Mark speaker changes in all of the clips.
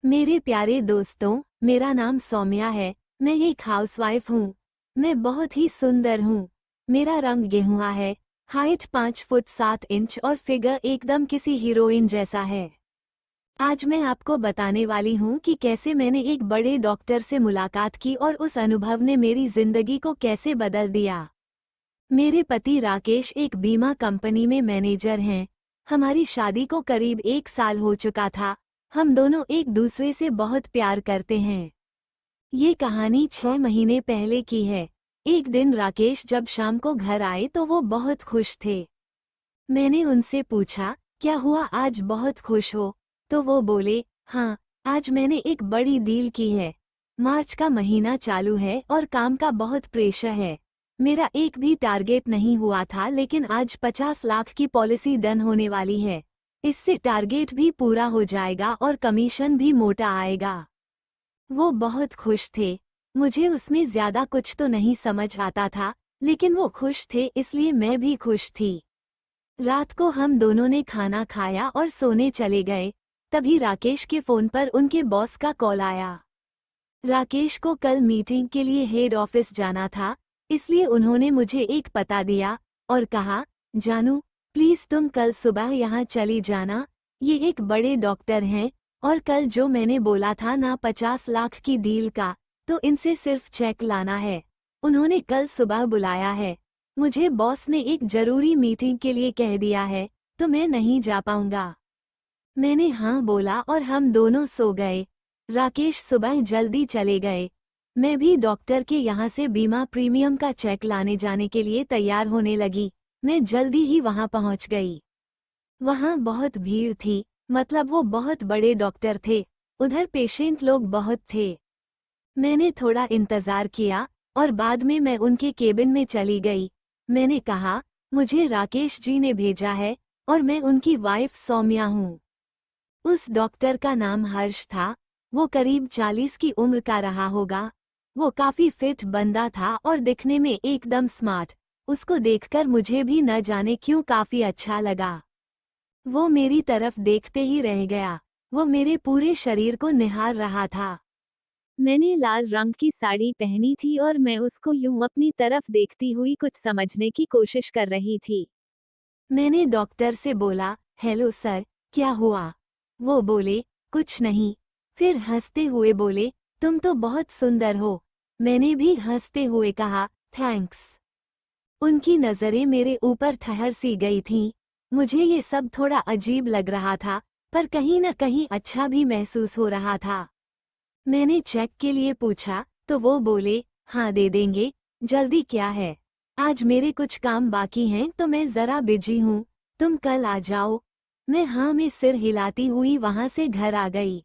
Speaker 1: मेरे प्यारे दोस्तों, मेरा नाम सौम्या है। मैं एक हाउसवाइफ हूँ। मैं बहुत ही सुंदर हूँ। मेरा रंग गेहुआ है, हाइट 5 फुट 7 इंच और फिगर एकदम किसी हीरोइन जैसा है। आज मैं आपको बताने वाली हूँ कि कैसे मैंने एक बड़े डॉक्टर से मुलाकात की और उस अनुभव ने मेरी जिंदगी को कैसे बदल दिया। मेरे पति राकेश एक बीमा कंपनी में मैनेजर हैं। हमारी शादी को करीब 1 साल हो चुका था। हम दोनों एक दूसरे से बहुत प्यार करते हैं। ये कहानी 6 महीने पहले की है। एक दिन राकेश जब शाम को घर आए तो वो बहुत खुश थे। मैंने उनसे पूछा, क्या हुआ, आज बहुत खुश हो? तो वो बोले, हाँ, आज मैंने एक बड़ी डील की है। मार्च का महीना चालू है और काम का बहुत प्रेशर है। मेरा एक भी टारगेट नहीं हुआ था, लेकिन आज 50 लाख की पॉलिसी डन होने वाली है। इससे टारगेट भी पूरा हो जाएगा और कमीशन भी मोटा आएगा। वो बहुत खुश थे। मुझे उसमें ज्यादा कुछ तो नहीं समझ आता था, लेकिन वो खुश थे इसलिए मैं भी खुश थी। रात को हम दोनों ने खाना खाया और सोने चले गए। तभी राकेश के फोन पर उनके बॉस का कॉल आया। राकेश को कल मीटिंग के लिए हेड ऑफिस जाना था, इसलिए उन्होंने मुझे एक पता दिया और कहा, जानू, प्लीज तुम कल सुबह यहाँ चली जाना। ये एक बड़े डॉक्टर हैं और कल जो मैंने बोला था ना 50 लाख की डील का, तो इनसे सिर्फ चेक लाना है। उन्होंने कल सुबह बुलाया है। मुझे बॉस ने एक जरूरी मीटिंग के लिए कह दिया है, तो मैं नहीं जा पाऊंगा। मैंने हाँ बोला और हम दोनों सो गए। राकेश सुबह जल्दी चले गए। मैं भी डॉक्टर के यहाँ से बीमा प्रीमियम का चेक लाने जाने के लिए तैयार होने लगी। मैं जल्दी ही वहाँ पहुँच गई। वहाँ बहुत भीड़ थी, मतलब वो बहुत बड़े डॉक्टर थे। उधर पेशेंट लोग बहुत थे। मैंने थोड़ा इंतजार किया और बाद में मैं उनके केबिन में चली गई। मैंने कहा, मुझे राकेश जी ने भेजा है और मैं उनकी वाइफ सौम्या हूँ। उस डॉक्टर का नाम हर्ष था। वो करीब 40 की उम्र का रहा होगा। वो काफी फिट बंदा था और दिखने में एकदम स्मार्ट। उसको देखकर मुझे भी न जाने क्यों काफी अच्छा लगा। वो मेरी तरफ देखते ही रह गया। वो मेरे पूरे शरीर को निहार रहा था। मैंने लाल रंग की साड़ी पहनी थी और मैं उसको यूं अपनी तरफ देखती हुई कुछ समझने की कोशिश कर रही थी। मैंने डॉक्टर से बोला, हेलो सर, क्या हुआ? वो बोले, कुछ नहीं। फिर हंसते हुए बोले, तुम तो बहुत सुंदर हो। मैंने भी हंसते हुए कहा, थैंक्स। उनकी नज़रें मेरे ऊपर ठहर सी गई थीं। मुझे ये सब थोड़ा अजीब लग रहा था, पर कहीं न कहीं अच्छा भी महसूस हो रहा था। मैंने चेक के लिए पूछा, तो वो बोले, हाँ दे देंगे, जल्दी क्या है? आज मेरे कुछ काम बाकी हैं तो मैं ज़रा बिजी हूँ, तुम कल आ जाओ। मैं हाँ में सिर हिलाती हुई वहाँ से घर आ गई।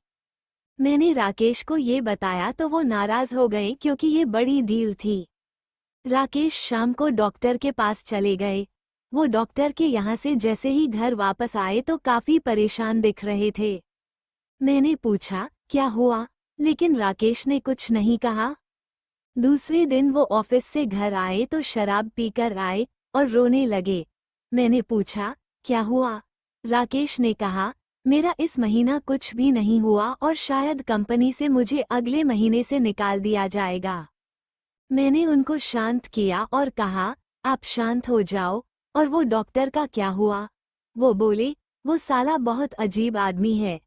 Speaker 1: मैंने राकेश को ये बताया तो वो नाराज़ हो गए क्योंकि ये बड़ी डील थी। राकेश शाम को डॉक्टर के पास चले गए। वो डॉक्टर के यहाँ से जैसे ही घर वापस आए तो काफ़ी परेशान दिख रहे थे। मैंने पूछा, क्या हुआ? लेकिन राकेश ने कुछ नहीं कहा। दूसरे दिन वो ऑफिस से घर आए तो शराब पीकर आए और रोने लगे। मैंने पूछा, क्या हुआ? राकेश ने कहा, मेरा इस महीना कुछ भी नहीं हुआ और शायद कंपनी से मुझे अगले महीने से निकाल दिया जाएगा। मैंने उनको शांत किया और कहा, आप शांत हो जाओ। और वो डॉक्टर का क्या हुआ? वो बोले, वो साला बहुत अजीब आदमी है।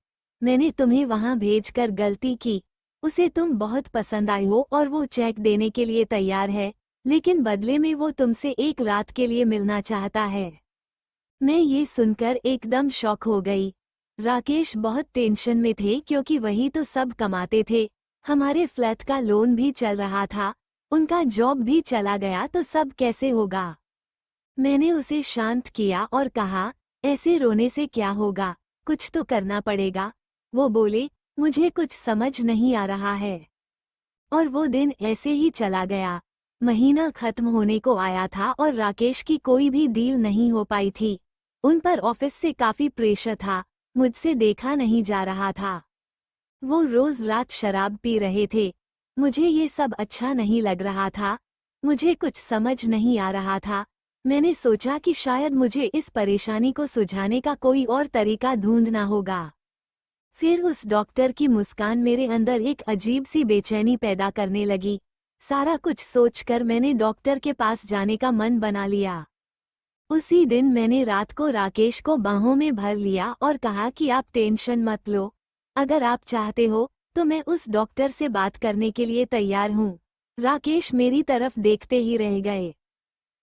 Speaker 1: मैंने तुम्हें वहां भेजकर गलती की। उसे तुम बहुत पसंद आई हो और वो चेक देने के लिए तैयार है, लेकिन बदले में वो तुमसे एक रात के लिए मिलना चाहता है। मैं ये सुनकर एकदम शॉक हो गई। राकेश बहुत टेंशन में थे क्योंकि वही तो सब कमाते थे। हमारे फ्लैट का लोन भी चल रहा था। उनका जॉब भी चला गया तो सब कैसे होगा? मैंने उसे शांत किया और कहा, ऐसे रोने से क्या होगा, कुछ तो करना पड़ेगा। वो बोले, मुझे कुछ समझ नहीं आ रहा है। और वो दिन ऐसे ही चला गया। महीना खत्म होने को आया था और राकेश की कोई भी डील नहीं हो पाई थी। उन पर ऑफिस से काफी प्रेशर था। मुझसे देखा नहीं जा रहा था। वो रोज रात शराब पी रहे थे। मुझे ये सब अच्छा नहीं लग रहा था। मुझे कुछ समझ नहीं आ रहा था। मैंने सोचा कि शायद मुझे इस परेशानी को सुलझाने का कोई और तरीका ढूंढना होगा। फिर उस डॉक्टर की मुस्कान मेरे अंदर एक अजीब सी बेचैनी पैदा करने लगी। सारा कुछ सोचकर मैंने डॉक्टर के पास जाने का मन बना लिया। उसी दिन मैंने रात को राकेश को बाहों में भर लिया और कहा कि आप टेंशन मत लो। अगर आप चाहते हो तो मैं उस डॉक्टर से बात करने के लिए तैयार हूँ। राकेश मेरी तरफ देखते ही रह गए।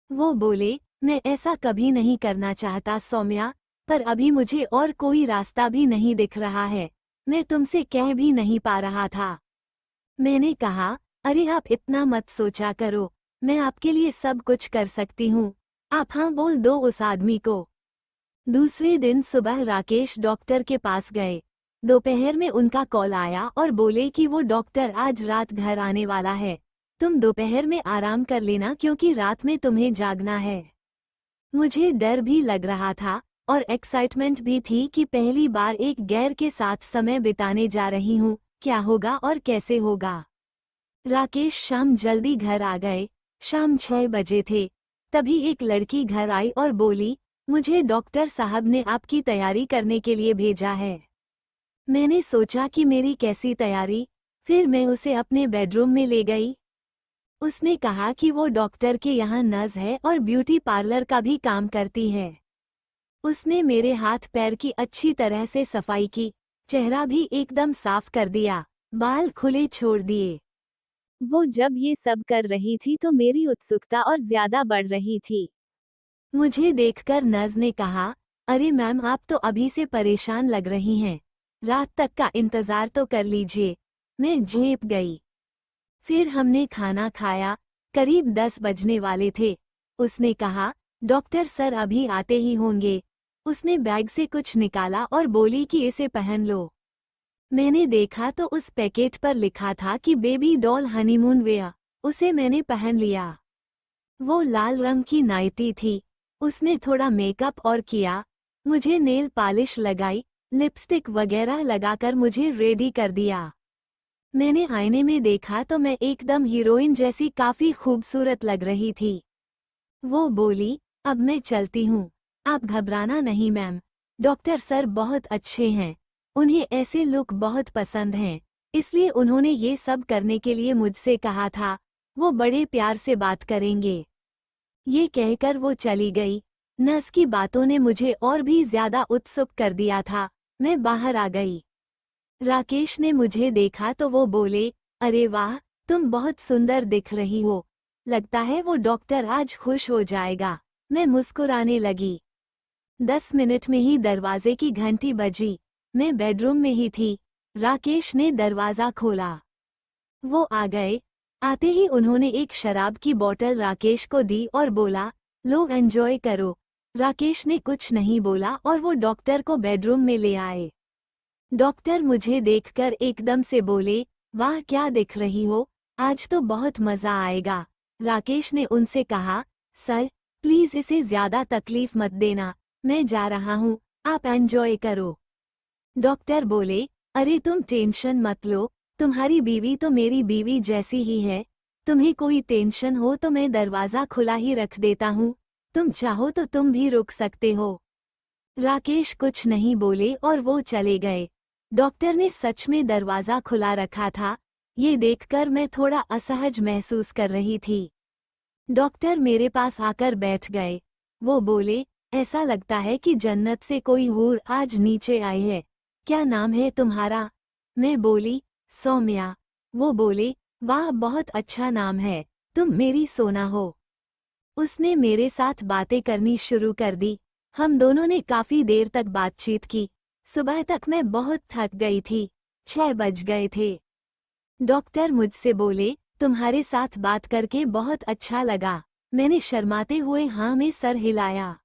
Speaker 1: वो बोले, मैं ऐसा कभी नहीं करना चाहता सौम्या, पर अभी मुझे और कोई रास्ता भी नहीं दिख रहा है। मैं तुमसे कह भी नहीं पा रहा था। मैंने कहा, अरे आप इतना मत सोचा करो, मैं आपके लिए सब कुछ कर सकती हूँ। आप हाँ बोल दो उस आदमी को। दूसरे दिन सुबह राकेश डॉक्टर के पास गए। दोपहर में उनका कॉल आया और बोले कि वो डॉक्टर आज रात घर आने वाला है। तुम दोपहर में आराम कर लेना क्योंकि रात में तुम्हें जागना है। मुझे डर भी लग रहा था और एक्साइटमेंट भी थी कि पहली बार एक गैर के साथ समय बिताने जा रही हूँ, क्या होगा और कैसे होगा। राकेश शाम जल्दी घर आ गए। शाम 6 बजे थे। तभी एक लड़की घर आई और बोली, मुझे डॉक्टर साहब ने आपकी तैयारी करने के लिए भेजा है। मैंने सोचा कि मेरी कैसी तैयारी। फिर मैं उसे अपने बेडरूम में ले गई। उसने कहा कि वो डॉक्टर के यहाँ नर्स है और ब्यूटी पार्लर का भी काम करती है। उसने मेरे हाथ पैर की अच्छी तरह से सफाई की, चेहरा भी एकदम साफ कर दिया, बाल खुले छोड़ दिए। वो जब ये सब कर रही थी तो मेरी उत्सुकता और ज्यादा बढ़ रही थी। मुझे देखकर नर्स ने कहा, अरे मैम आप तो अभी से परेशान लग रही हैं। रात तक का इंतजार तो कर लीजिए। मैं झेप गई। फिर हमने खाना खाया। करीब 10 बजने वाले थे। उसने कहा, डॉक्टर सर अभी आते ही होंगे। उसने बैग से कुछ निकाला और बोली कि इसे पहन लो। मैंने देखा तो उस पैकेट पर लिखा था कि बेबी डॉल हनीमून वेयर। उसे मैंने पहन लिया। वो लाल रंग की नाइटी थी। उसने थोड़ा मेकअप और किया, मुझे नेल पॉलिश लगाई, लिपस्टिक वगैरह लगाकर मुझे रेडी कर दिया। मैंने आईने में देखा तो मैं एकदम हीरोइन जैसी काफी खूबसूरत लग रही थी। वो बोली, अब मैं चलती हूँ। आप घबराना नहीं मैम, डॉक्टर सर बहुत अच्छे हैं। उन्हें ऐसे लुक बहुत पसंद हैं, इसलिए उन्होंने ये सब करने के लिए मुझसे कहा था। वो बड़े प्यार से बात करेंगे। ये कहकर वो चली गई। नर्स की बातों ने मुझे और भी ज्यादा उत्सुक कर दिया था। मैं बाहर आ गई। राकेश ने मुझे देखा तो वो बोले, अरे वाह, तुम बहुत सुंदर दिख रही हो। लगता है वो डॉक्टर आज खुश हो जाएगा। मैं मुस्कुराने लगी। 10 मिनट में ही दरवाजे की घंटी बजी। मैं बेडरूम में ही थी। राकेश ने दरवाजा खोला। वो आ गए। आते ही उन्होंने एक शराब की बोतल राकेश को दी और बोला, लो एंजॉय करो। राकेश ने कुछ नहीं बोला और वो डॉक्टर को बेडरूम में ले आए। डॉक्टर मुझे देखकर एकदम से बोले, वाह क्या दिख रही हो, आज तो बहुत मजा आएगा। राकेश ने उनसे कहा, सर प्लीज इसे ज्यादा तकलीफ मत देना, मैं जा रहा हूँ, आप एंजॉय करो। डॉक्टर बोले, अरे तुम टेंशन मत लो, तुम्हारी बीवी तो मेरी बीवी जैसी ही है। तुम्हें कोई टेंशन हो तो मैं दरवाजा खुला ही रख देता हूँ, तुम चाहो तो तुम भी रुक सकते हो। राकेश कुछ नहीं बोले और वो चले गए। डॉक्टर ने सच में दरवाजा खुला रखा था। ये देखकर मैं थोड़ा असहज महसूस कर रही थी। डॉक्टर मेरे पास आकर बैठ गए। वो बोले, ऐसा लगता है कि जन्नत से कोई हूर आज नीचे आई है। क्या नाम है तुम्हारा? मैं बोली, सौम्या। वो बोले, वाह बहुत अच्छा नाम है, तुम मेरी सोना हो। उसने मेरे साथ बातें करनी शुरू कर दी। हम दोनों ने काफी देर तक बातचीत की। सुबह तक मैं बहुत थक गई थी। 6 बज गए थे। डॉक्टर मुझसे बोले, तुम्हारे साथ बात करके बहुत अच्छा लगा। मैंने शर्माते हुए हाँ में सर हिलाया।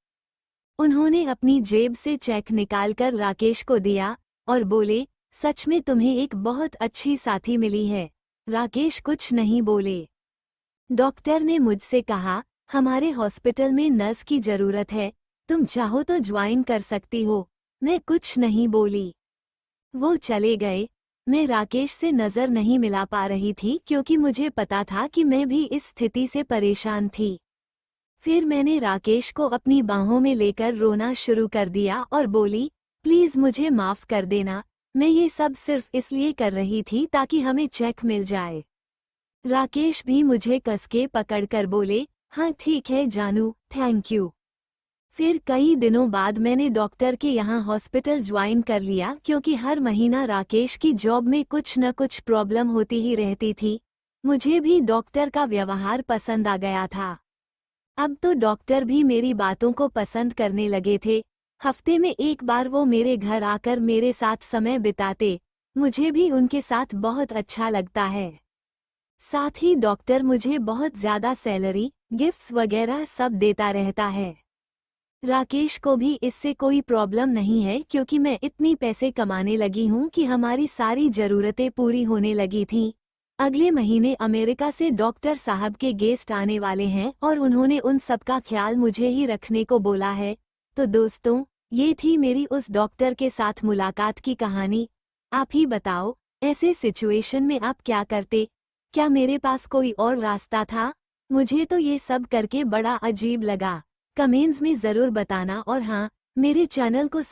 Speaker 1: उन्होंने अपनी जेब से चेक निकालकर राकेश को दिया और बोले, सच में तुम्हें एक बहुत अच्छी साथी मिली है। राकेश कुछ नहीं बोले। डॉक्टर ने मुझसे कहा, हमारे हॉस्पिटल में नर्स की जरूरत है, तुम चाहो तो ज्वाइन कर सकती हो। मैं कुछ नहीं बोली। वो चले गए। मैं राकेश से नजर नहीं मिला पा रही थी क्योंकि मुझे पता था कि मैं भी इस स्थिति से परेशान थी। फिर मैंने राकेश को अपनी बाहों में लेकर रोना शुरू कर दिया और बोली, प्लीज मुझे माफ कर देना, मैं ये सब सिर्फ इसलिए कर रही थी ताकि हमें चेक मिल जाए। राकेश भी मुझे कसके पकड़कर बोले, हाँ ठीक है जानू, थैंक यू। फिर कई दिनों बाद मैंने डॉक्टर के यहाँ हॉस्पिटल ज्वाइन कर लिया क्योंकि हर महीना राकेश की जॉब में कुछ न कुछ प्रॉब्लम होती ही रहती थी। मुझे भी डॉक्टर का व्यवहार पसंद आ गया था। अब तो डॉक्टर भी मेरी बातों को पसंद करने लगे थे। हफ्ते में एक बार वो मेरे घर आकर मेरे साथ समय बिताते। मुझे भी उनके साथ बहुत अच्छा लगता है। साथ ही डॉक्टर मुझे बहुत ज़्यादा सैलरी, गिफ्ट्स वगैरह सब देता रहता है। राकेश को भी इससे कोई प्रॉब्लम नहीं है क्योंकि मैं इतनी पैसे कमाने लगी हूँ कि हमारी सारी ज़रूरतें पूरी होने लगी थीं। अगले महीने अमेरिका से डॉक्टर साहब के गेस्ट आने वाले हैं और उन्होंने उन सब का ख्याल मुझे ही रखने को बोला है। तो दोस्तों, ये थी मेरी उस डॉक्टर के साथ मुलाकात की कहानी। आप ही बताओ, ऐसे सिचुएशन में आप क्या करते? क्या मेरे पास कोई और रास्ता था? मुझे तो ये सब करके बड़ा अजीब लगा। कमेंट्स में ज़रूर बताना और हाँ, मेरे चैनल को